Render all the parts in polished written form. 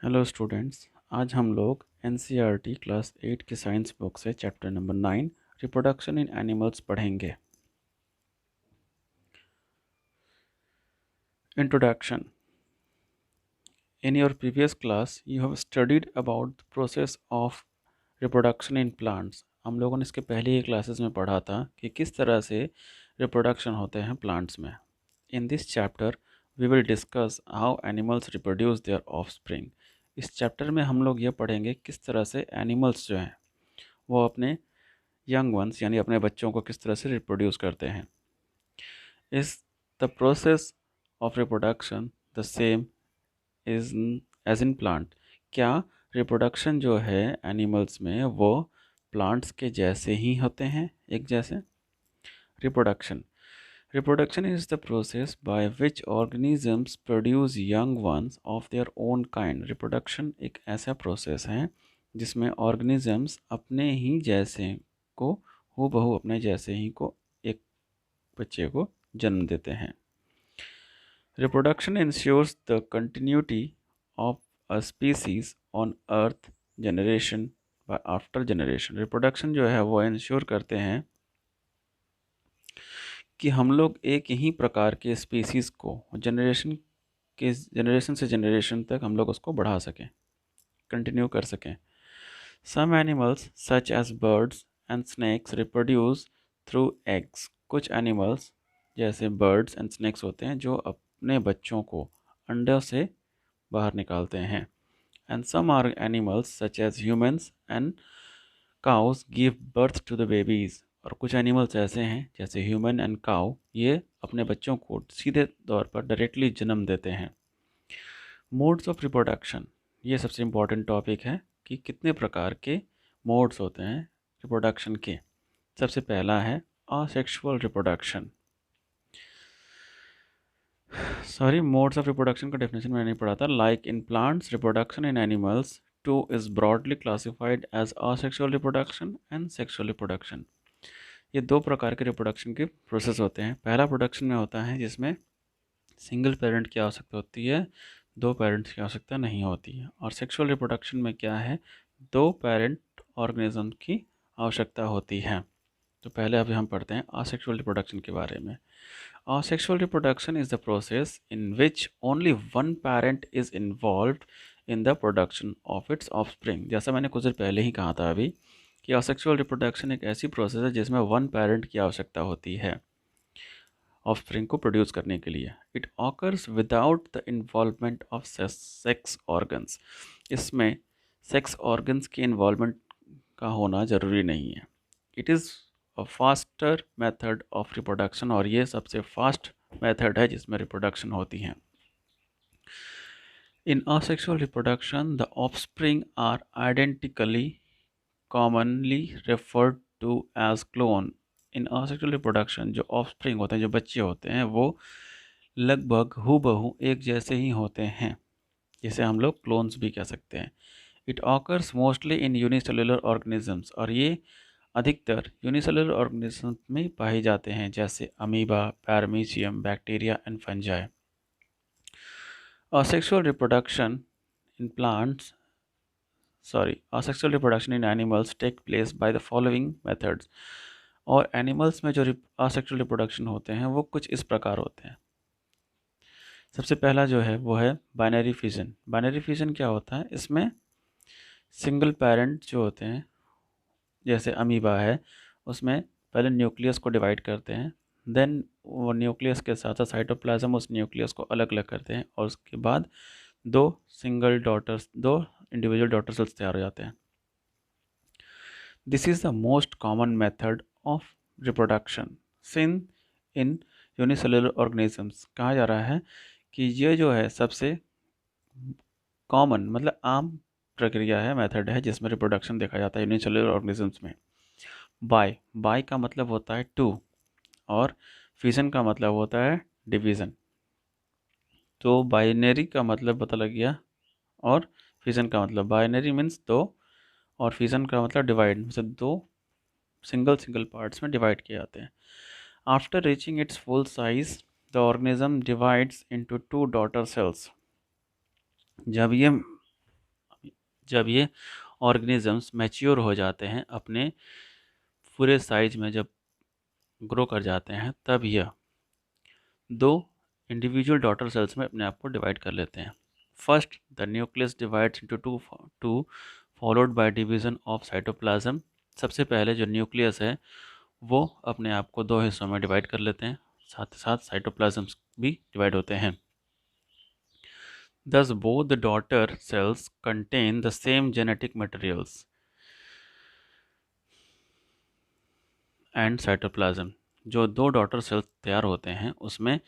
Hello students. आज हम लोग एनसीईआरटी क्लास 8 की साइंस बुक से chapter number 9 reproduction in animals पढ़ेंगे। Introduction. In your previous class you have studied about the process of reproduction in plants. हम लोगों ने इसके पहले ही क्लासेस में पढ़ा था कि किस तरह से रिप्रोडक्शन होते हैं प्लांट्स में। In this chapter we will discuss how animals reproduce their offspring. इस चैप्टर में हम लोग ये पढ़ेंगे किस तरह से एनिमल्स जो हैं वो अपने यंग वंस यानी अपने बच्चों को किस तरह से रिप्रोड्यूस करते हैं। Is the process of reproduction the same is as in plant? क्या रिप्रोडक्शन जो है एनिमल्स में वो प्लांट्स के जैसे ही होते हैं, एक जैसे? Reproduction reproduction is the process by which organisms produce young ones of their own kind. Reproduction एक ऐसा प्रोसेस है जिसमें ऑर्गेनिजम्स अपने ही जैसे को हूबहू अपने जैसे ही को एक बच्चे को जन्म देते हैं। Reproduction ensures the continuity of a species on earth generation by after generation. Reproduction जो है वो इंश्योर करते हैं कि हम लोग एक ही प्रकार के स्पीसीज को जनरेशन से जनरेशन तक हम लोग उसको बढ़ा सकें, कंटिन्यू कर सकें। Some animals such as birds and snakes reproduce through eggs. कुछ एनिमल्स जैसे बर्ड्स एंड स्नैक्स होते हैं जो अपने बच्चों को अंडों से बाहर निकालते हैं। And some are animals such as humans and cows give birth to the babies. और कुछ एनिमल्स ऐसे हैं जैसे ह्यूमन एंड काउ, ये अपने बच्चों को सीधे तौर पर डायरेक्टली जन्म देते हैं। मोड्स ऑफ रिप्रोडक्शन, ये सबसे इम्पॉर्टेंट टॉपिक है कि कितने प्रकार के मोड्स होते हैं रिप्रोडक्शन के। सबसे पहला है asexual reproduction. Sorry, modes of reproduction का डेफिनेशन मैंने नहीं पढ़ा था। Like in plants reproduction in animals too is broadly classified as asexual reproduction and sexual reproduction. ये दो प्रकार के रिप्रोडक्शन के प्रोसेस होते हैं। पहला प्रोडक्शन में होता है जिसमें सिंगल पेरेंट की आवश्यकता होती है, दो पेरेंट्स की आवश्यकता नहीं होती है। और सेक्सुअल रिप्रोडक्शन में क्या है, दो पेरेंट ऑर्गेनिज्म की आवश्यकता होती है। तो पहले अभी हम पढ़ते हैं असेक्सुअल रिप्रोडक्शन के बारे में। Asexual reproduction is the process in which only one parent is involved in the production of its offspring। जैसा मैंने कुछ देर पहले ही कहा था अभी कि asexual reproduction एक ऐसी प्रोसेस है जिसमें वन पेरेंट की आवश्यकता होती है ऑफस्प्रिंग को प्रोड्यूस करने के लिए। It occurs without the involvement of sex organs. इसमें सेक्स ऑर्गन्स के इन्वॉल्वमेंट का होना ज़रूरी नहीं है। It is a faster method of reproduction, और ये सबसे फास्ट मेथड है जिसमें रिप्रोडक्शन होती है। In asexual reproduction the offspring are identically commonly referred to as clone. In asexual reproduction जो ऑफस्प्रिंग होते हैं, जो बच्चे होते हैं, वो लगभग हूबहू एक जैसे ही होते हैं, जिसे हम लोग क्लोन्स भी कह सकते हैं। It occurs mostly in unicellular organisms, और ये अधिकतर यूनिसेलुलर ऑर्गेनिज्म में पाए जाते हैं जैसे amoeba, paramecium, bacteria and fungi. Asexual reproduction in plants, asexual reproduction in animals take place by the following methods। और एनिमल्स में जो asexual reproduction होते हैं वो कुछ इस प्रकार होते हैं। सबसे पहला जो है वो है बाइनरी फिजन। बाइनरी फिजन क्या होता है, इसमें सिंगल पेरेंट जो होते हैं जैसे अमीबा है, उसमें पहले न्यूक्लियस को डिवाइड करते हैं, देन वो न्यूक्लियस के साथ साथ साइटोप्लाज्म उस न्यूक्लियस को अलग अलग करते हैं, और उसके बाद दो इंडिविजुअल डॉटर सेल्स तैयार हो जाते हैं। This is the most common method of reproduction seen in unicellular organisms. कहा जा रहा है कि ये जो है सबसे कॉमन मतलब आम प्रक्रिया है, मेथड है जिसमें रिप्रोडक्शन देखा जाता है यूनिसेलुलर ऑर्गेनिजम्स में। बाय का मतलब होता है टू, और फिजन का मतलब होता है डिवीज़न। तो बाइनरी का मतलब पता लग गया, और फिजन का मतलब बाइनरी मीन्स दो, और फिजन का मतलब डिवाइड, मतलब दो सिंगल पार्ट्स में डिवाइड किए जाते हैं। After reaching it's full size the organism divides into two daughter cells. जब ये जब ये ऑर्गेनिजम्स मैच्योर हो जाते हैं, अपने पूरे साइज में जब ग्रो कर जाते हैं, तब यह दो इंडिविजुअल डॉटर सेल्स में अपने आप को डिवाइड कर लेते हैं। First the nucleus divides into two followed by division of cytoplasm. सबसे पहले जो न्यूक्लियस है वो अपने आप को दो हिस्सों में डिवाइड कर लेते हैं, साथ ही साथ साइटोप्लाज्म भी डिवाइड होते हैं। Thus both the daughter cells contain the same genetic materials and cytoplasm। जो दो डॉटर सेल्स तैयार होते हैं उसमें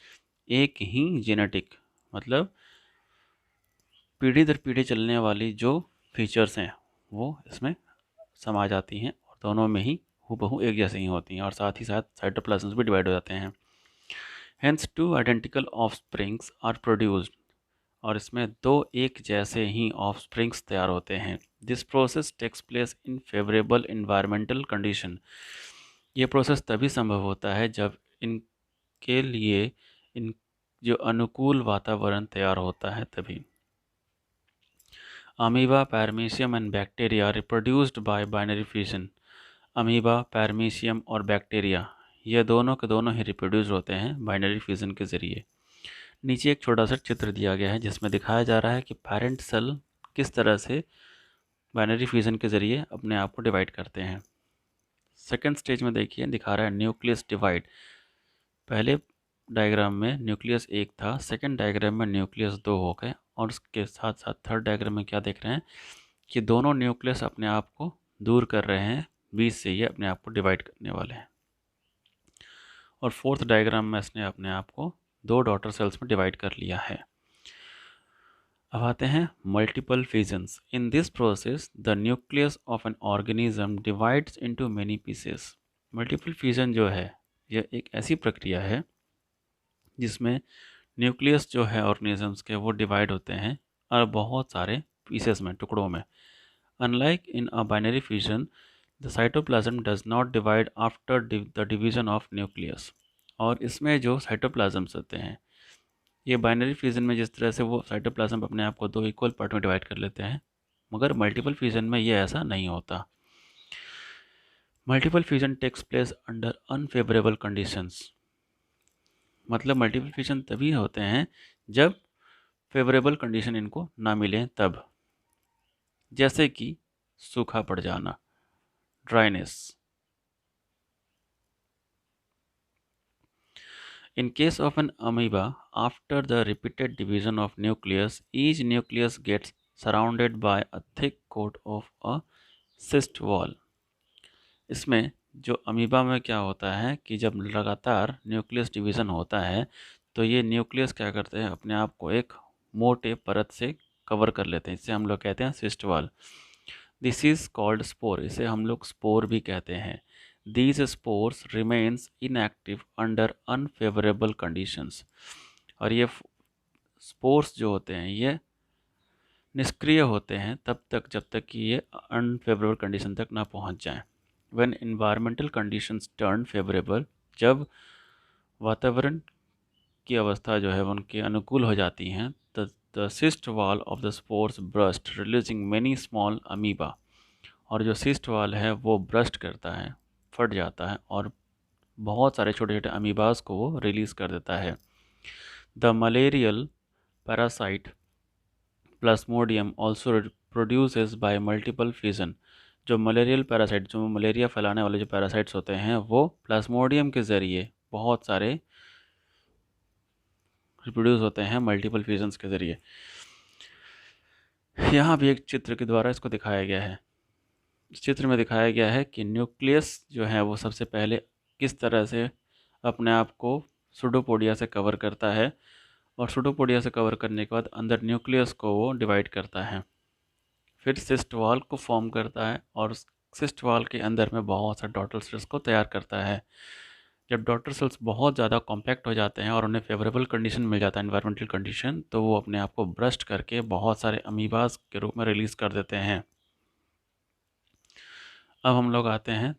एक ही जेनेटिक मतलब पीढ़ी दर पीढ़ी चलने वाली जो फीचर्स हैं वो इसमें समा जाती हैं और दोनों में ही हूबहू एक जैसे ही होती हैं और साथ ही साथ साइटोप्लाज्म भी डिवाइड हो जाते हैं। Hence two identical offsprings are produced। और इसमें दो एक जैसे ही ऑफस्प्रिंग्स तैयार होते हैं। This process takes place in favourable environmental condition. ये प्रोसेस तभी संभव होता है जब इनके लिए इन जो अनुकूल वातावरण तैयार होता है तभी। Amoeba, paramecium and bacteria reproduced bye binary fusion. Amoeba, paramecium और बैक्टीरिया ये दोनों के दोनों ही रिप्रोड्यूस होते हैं बाइनरी फ्यूजन के ज़रिए। नीचे एक छोटा सा चित्र दिया गया है जिसमें दिखाया जा रहा है कि पेरेंट सेल किस तरह से बाइनरी फ्यूजन के ज़रिए अपने आप को डिवाइड करते हैं। सेकेंड स्टेज में देखिए दिखा रहा है न्यूक्लियस डिवाइड। पहले डायग्राम में न्यूक्लियस एक था, सेकेंड डायग्राम में न्यूक्लियस दो हो गए और उसके साथ साथ थर्ड डायग्राम में क्या देख रहे हैं कि दोनों न्यूक्लियस अपने आप को दूर कर रहे हैं, बीच से ये अपने आप को डिवाइड करने वाले हैं। और फोर्थ डायग्राम में इसने अपने आप को दो डॉटर सेल्स में डिवाइड कर लिया है। अब आते हैं multiple fissions. In this process the nucleus of an organism divides into many pieces. Multiple fission जो है यह एक ऐसी प्रक्रिया है जिसमें न्यूक्लियस जो है ऑर्गेनिजम्स के वो डिवाइड होते हैं और बहुत सारे पीसेस में, टुकड़ों में। Unlike in a binary fusion the cytoplasm does not divide after the division of nucleus. और इसमें जो साइटोप्लाज्म्स होते हैं ये बाइनरी फ्यूजन में जिस तरह से वो साइटोप्लाज्म अपने आप को दो इक्वल पार्ट में डिवाइड कर लेते हैं, मगर मल्टीपल फ्यूजन में ये ऐसा नहीं होता। Multiple fusion takes place under unfavourable conditions. मतलब मल्टीपल फ्यूजन तभी होते हैं जब फेवरेबल कंडीशन इनको ना मिले तब, जैसे कि सूखा पड़ जाना, dryness. In case of an amoeba, after the repeated division of nucleus, each nucleus gets surrounded by a thick coat of a cyst wall। इसमें जो अमीबा में क्या होता है कि जब लगातार न्यूक्लियस डिवीज़न होता है तो ये न्यूक्लियस क्या करते हैं, अपने आप को एक मोटे परत से कवर कर लेते हैं। इसे हम लोग कहते हैं cyst wall. This is called spore. इसे हम लोग स्पोर भी कहते हैं। These spores remains inactive under unfavorable conditions। और ये स्पोर्स जो होते हैं ये निष्क्रिय होते हैं तब तक जब तक कि ये अनफेवरेबल कंडीशन तक ना पहुंच जाएं। When environmental conditions turn favorable, जब वातावरण की अवस्था जो है उनके अनुकूल हो जाती हैं, the cyst wall of the spores burst releasing many small amoeba। और जो सिस्ट वॉल है वो ब्रस्ट करता है, फट जाता है और बहुत सारे छोटे छोटे अमीबास को वो रिलीज़ कर देता है। The malarial parasite Plasmodium also produces bye multiple fusion. जो मलेरियल पैरासाइट, जो मलेरिया फैलाने वाले जो पैरासाइट्स होते हैं वो प्लाज्मोडियम के ज़रिए बहुत सारे रिप्रोड्यूस होते हैं मल्टीपल फ्यूजन्स के ज़रिए। यहाँ भी एक चित्र के द्वारा इसको दिखाया गया है। इस चित्र में दिखाया गया है कि न्यूक्लियस जो है वो सबसे पहले किस तरह से अपने आप को सुडोपोडिया से कवर करता है और सुडोपोडिया से कवर करने के बाद अंदर न्यूक्लियस को वो डिवाइड करता है, फिर सिस्ट वॉल को फॉर्म करता है और सिस्ट वॉल के अंदर में बहुत सारे डॉटर सेल्स को तैयार करता है। जब डॉटर सेल्स बहुत ज़्यादा कॉम्पैक्ट हो जाते हैं और उन्हें फेवरेबल कंडीशन मिल जाता है, एनवायरमेंटल कंडीशन, तो वो अपने आप को ब्रस्ट करके बहुत सारे अमीबास के रूप में रिलीज़ कर देते हैं। अब हम लोग आते हैं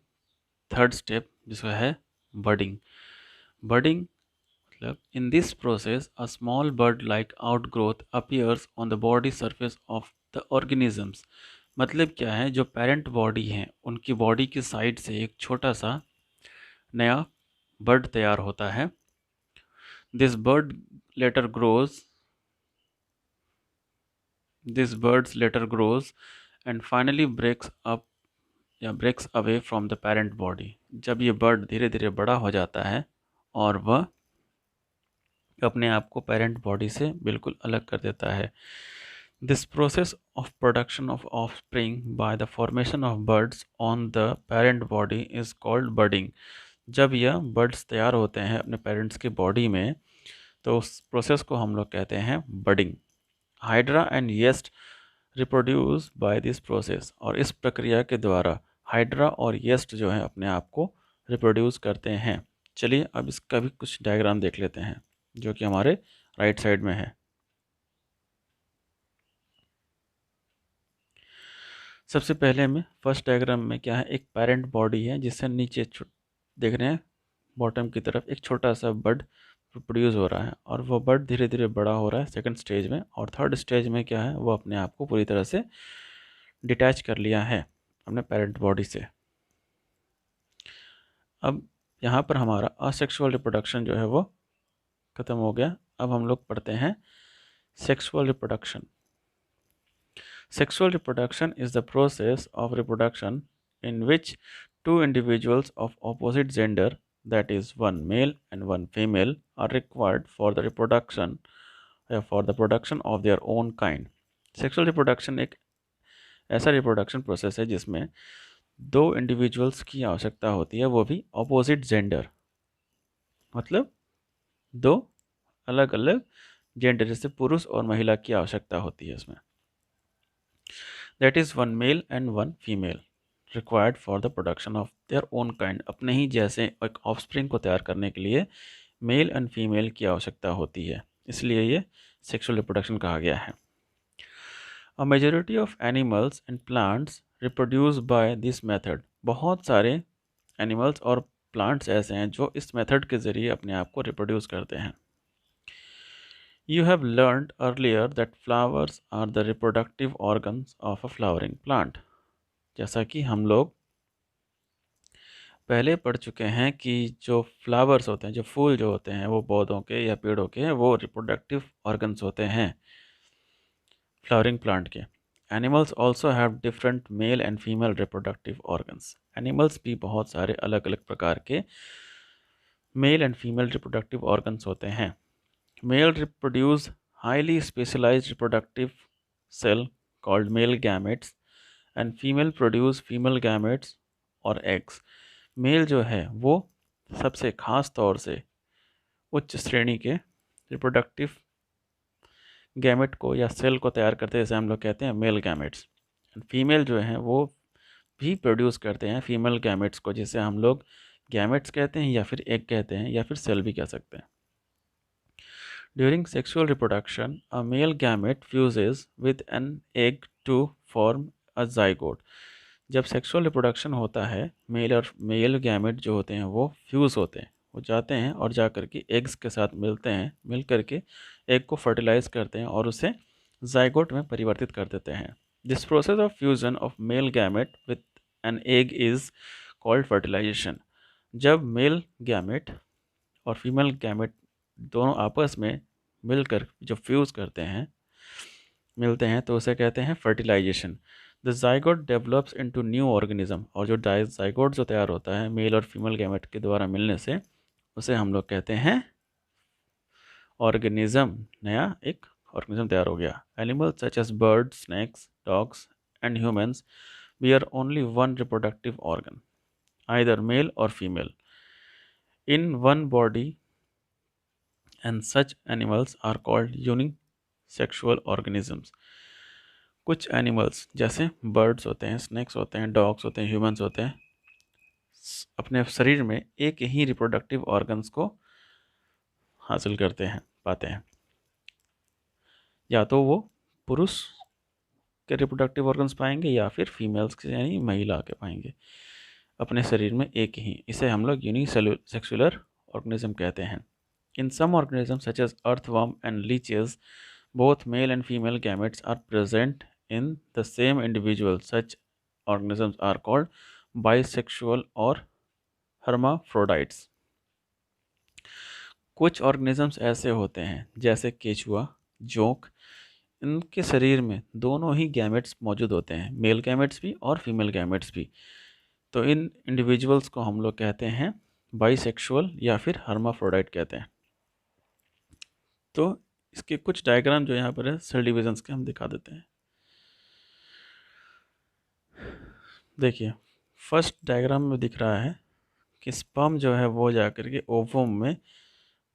थर्ड स्टेप जिसका है बडिंग। बडिंग मतलब इन this process a small bird like outgrowth appears on the body surface of the organisms. मतलब क्या है, जो पेरेंट बॉडी है उनकी बॉडी की साइड से एक छोटा सा नया बर्ड तैयार होता है. This bird later grows this birds later grows and finally breaks up या breaks away from the parent body. जब ये बर्ड धीरे धीरे बड़ा हो जाता है और वह अपने आप को पेरेंट बॉडी से बिल्कुल अलग कर देता है. This process of production of offspring by the formation of birds on the parent body is called birding. जब यह बर्ड्स तैयार होते हैं अपने पेरेंट्स की बॉडी में तो उस प्रोसेस को हम लोग कहते हैं birding. Hydra and yeast reproduce by this process. और इस प्रक्रिया के द्वारा हाइड्रा और येस्ट जो है अपने आप को रिप्रोड्यूस करते हैं. चलिए अब इसका भी कुछ डायग्राम देख लेते हैं जो कि हमारे राइट साइड में है. सबसे पहले में फर्स्ट डायग्राम में क्या है, एक पेरेंट बॉडी है जिससे नीचे देख रहे हैं बॉटम की तरफ एक छोटा सा बर्ड प्रोड्यूस हो रहा है और वो बर्ड धीरे धीरे बड़ा हो रहा है सेकंड स्टेज में. और थर्ड स्टेज में क्या है, वो अपने आप को पूरी तरह से डिटैच कर लिया है अपने पेरेंट बॉडी से. अब यहाँ पर हमारा असेक्सुअल रिप्रोडक्शन जो है वो ख़त्म हो गया. अब हम लोग पढ़ते हैं sexual reproduction. Sexual reproduction is the process of reproduction in which two individuals of opposite gender, that is one male and one female, are required for the production of their own kind. Sexual reproduction एक ऐसा reproduction process है जिसमें दो individuals की आवश्यकता होती है, वो भी ऑपोजिट जेंडर, मतलब दो अलग अलग जेंडर जैसे पुरुष और महिला की आवश्यकता होती है इसमें. That is one male and one female required for the production of their own kind. अपने ही जैसे एक ऑफस्प्रिंग को तैयार करने के लिए मेल एंड फीमेल की आवश्यकता होती है, इसलिए ये सेक्सुअल रिप्रोडक्शन कहा गया है. A majority of animals and plants reproduce by this method. बहुत सारे एनिमल्स और प्लांट्स ऐसे हैं जो इस मेथड के ज़रिए अपने आप को रिप्रोड्यूस करते हैं. You have learned earlier that flowers are the reproductive organs of a flowering plant. जैसा कि हम लोग पहले पढ़ चुके हैं कि जो फ्लावर्स होते हैं, जो फूल जो होते हैं, वो पौधों के या पेड़ों के वो रिप्रोडक्टिव ऑर्गन्स होते हैं फ्लावरिंग प्लांट के. Animals also have different male and female reproductive organs. Animals भी बहुत सारे अलग अलग प्रकार के male and female reproductive organs होते हैं. Male reproduce highly specialized reproductive cell called male gametes and female produce female gametes और eggs. मेल जो है वो सबसे खास तौर से उच्च श्रेणी के रिप्रोडक्टिव गैमेट को या सेल को तैयार करते हैं, जैसे हम लोग कहते हैं मेल गैमेट्स. फीमेल जो हैं वो भी प्रोड्यूस करते हैं फीमेल गैमेट्स को, जिसे हम लोग गैमेट्स कहते हैं या फिर एग कहते हैं या फिर सेल भी कह सकते हैं. During sexual reproduction, a male gamete fuses with an egg to form a zygote. जब सेक्सुअल रिप्रोडक्शन होता है, मेल गैमेट जो होते हैं वो फ्यूज़ होते हैं, वो जाते हैं और जा कर के एग्स के साथ मिलते हैं, मिल कर के एग को फर्टिलाइज करते हैं और उसे जाइगोट में परिवर्तित कर देते हैं. This process of fusion of male gamete with an egg is called fertilization. जब मेल गैमेट और फीमेल गैमेट दोनों आपस में मिलकर जो फ्यूज़ करते हैं, मिलते हैं, तो उसे कहते हैं fertilization. The zygote develops into new organism. और जो जाइगोट जो तैयार होता है मेल और फीमेल गैमेट के द्वारा मिलने से, उसे हम लोग कहते हैं ऑर्गेनिज्म. नया एक ऑर्गेनिज्म तैयार हो गया. Animals such as birds, snakes, dogs and humans bear only one reproductive organ, either male or female, in one body, and such animals are called unisexual organisms. कुछ एनिमल्स जैसे बर्ड्स होते हैं, snacks होते हैं, dogs होते हैं, humans होते हैं, अपने शरीर में एक ही रिप्रोडक्टिव ऑर्गन्स को हासिल करते हैं, पाते हैं. या तो वो पुरुष के रिप्रोडक्टिव ऑर्गन्स पाएंगे या फिर फीमेल्स के यानी महिला के पाएंगे अपने शरीर में एक ही. इसे हम लोग यूनिसेक्सुलर ऑर्गेनिज्म कहते हैं. In some organisms such as earthworm and leeches, both male and female gametes are present in the same individual. Such organisms are called bisexual or hermaphrodites. कुछ ऑर्गेनिजम्स ऐसे होते हैं जैसे केचुआ, जोंक, इनके शरीर में दोनों ही गैमेट्स मौजूद होते हैं, मेल गैमेट्स भी और फीमेल गैमेट्स भी। तो इन इंडिविजुअल्स को हम लोग कहते हैं बाइसेक्सुअल या फिर हर्माफ्रोडाइट कहते हैं। तो इसके कुछ डायग्राम जो यहाँ पर है सेल डिविजन्स के, हम दिखा देते हैं। देखिए, फर्स्ट डायग्राम में दिख रहा है कि स्पर्म जो है वो जाकर के ओवम में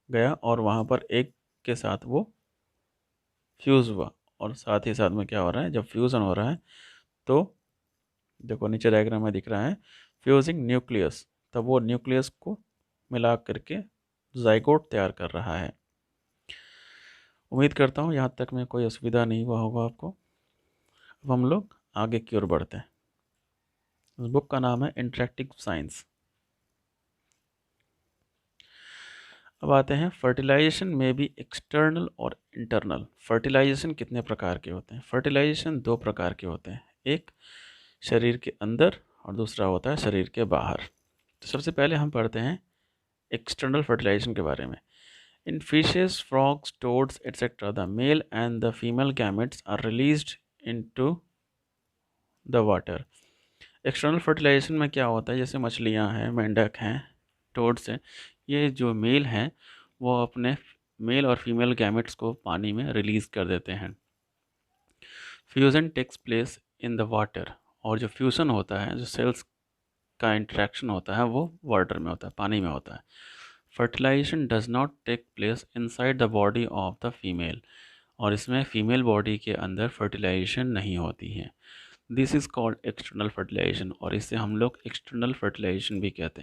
गया और वहाँ पर एग के साथ वो फ्यूज़ हुआ, और साथ ही साथ में क्या हो रहा है, जब फ्यूज़न हो रहा है तो देखो नीचे डायग्राम में दिख रहा है फ्यूजिंग न्यूक्लियस, तब वो न्यूक्लियस को मिला करके जाइगोट तैयार कर रहा है। उम्मीद करता हूँ यहाँ तक में कोई असुविधा नहीं हुआ होगा आपको। अब हम लोग आगे की ओर बढ़ते हैं। इस बुक का नाम है इंटरेक्टिव साइंस। अब आते हैं फर्टिलाइजेशन में भी एक्सटर्नल और इंटरनल। फर्टिलाइजेशन कितने प्रकार के होते हैं? फर्टिलाइजेशन दो प्रकार के होते हैं, एक शरीर के अंदर और दूसरा होता है शरीर के बाहर। तो सबसे पहले हम पढ़ते हैं एक्सटर्नल फर्टिलाइजेशन के बारे में। In fishes, frogs, toads etcetera the male and the female gametes are released into the water. External fertilisation में क्या होता है, जैसे मछलियाँ हैं, मेंढक हैं, टोड्स हैं, ये जो मेल हैं वो अपने मेल और फीमेल गैमेट्स को पानी में रिलीज़ कर देते हैं। Fusion takes place in the water, और जो फ्यूज़न होता है, जो सेल्स का इंटरेक्शन होता है वो वाटर में होता है, पानी में होता है। Fertilization does not take place inside the body of the female, और इसमें फीमेल बॉडी के अंदर फर्टिलाइजेशन नहीं होती है। This is called external fertilization, और इसे हम लोग एक्सटर्नल फर्टिलाइजेशन भी कहते